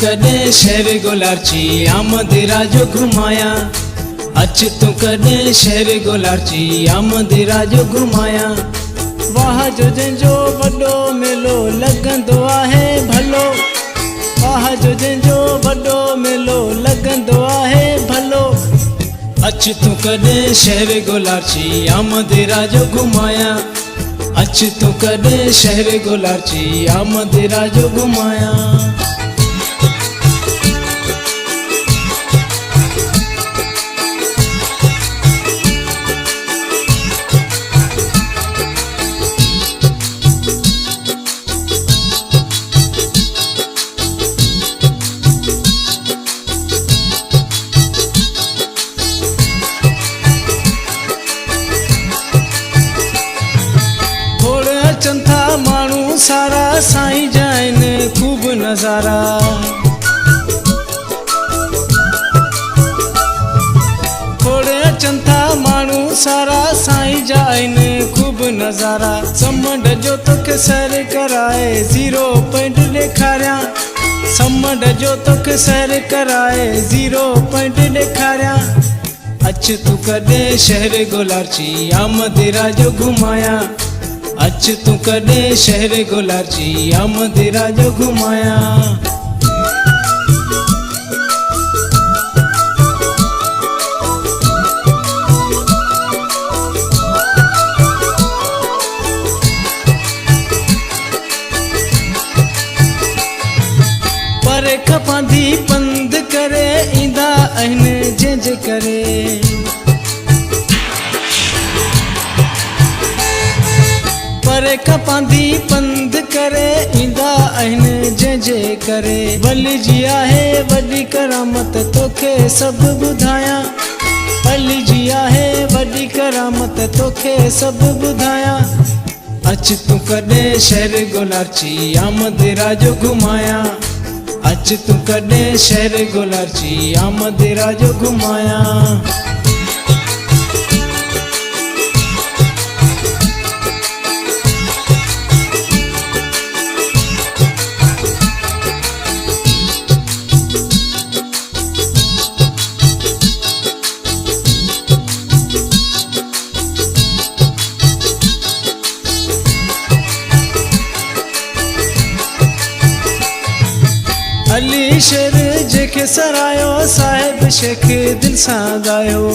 कदे शहर गोलारची आमदेरा जो घुमाया। अच तू कदे शहर गोलारची आमदेरा जो घुमाया। वाह जो जंजो वडो मेलो लगंदो आहे भलो। वाह जो जंजो वडो मेलो लगंदो आहे भलो। अच तू कदे शहर गोलारची आमदेरा जो घुमाया। अच तू कदे शहर गोलारची आमदेरा जो घुमाया। चंथा मानू सारा साईं जाइन खूब नजारा। थोड़े चंथा मानू सारा साईं जाइन खूब नजारा। समंड जो तोखे सैर कराए 0 पॉइंट ॾेखारिया। समंड जो तोखे सैर कराए 0 पॉइंट ॾेखारिया। अच तू कदे शहर गोलारची आमदेरा जो घुमाया। अच तू कदे शहर गोलारची आमदेरा जो घुमाया। पर खपांदी पंध करे ईंदा आहिनि जंहिंजे करे। पर खपांदी पंध करे ईंदा आहिनि जंहिंजे करे। वली जी आहे वॾी करामत तोखे सभु ॿुधाया। वली जी आहे वॾी करामत तोखे सभु ॿुधाया। अच तू कदे शहर गोलारची आमदेरा जो घुमाया। अच तू कदे शहर गोलारची आमदेरा जो घुमाया। अली शेर जेके सरायो साहिब शेख दिल सां गायो।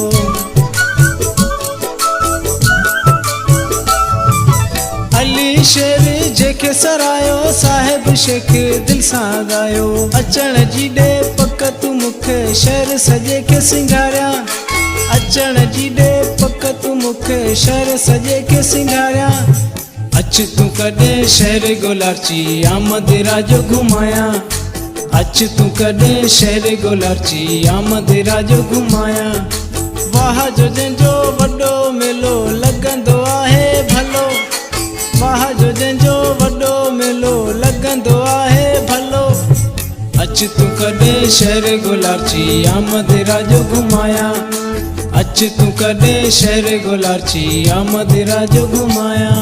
अली शेर जेके सरायो साहिब शेख दिल सां गायो। अचण जी ॾे पक तू मूंखे शहर सॼे खे सिंगारिया। अचण जी ॾे पक तू मूंखे शहर सॼे खे सिंगारिया। अच तू कदे शहर गोलारची आमदेरा जो घुमाया। अच तू कदे शहर गोलारची आमदेरा जो घुमाया। वाह जो जंजो वडो मेलो लगंदो आहे भलो। वाह जो जंजो वडो मेलो लगंदो आहे भलो। अच तू कदे शहर गोलारची आमदेरा जो घुमाया। अच तू कदे शहर गोलारची आमदेरा जो घुमाया।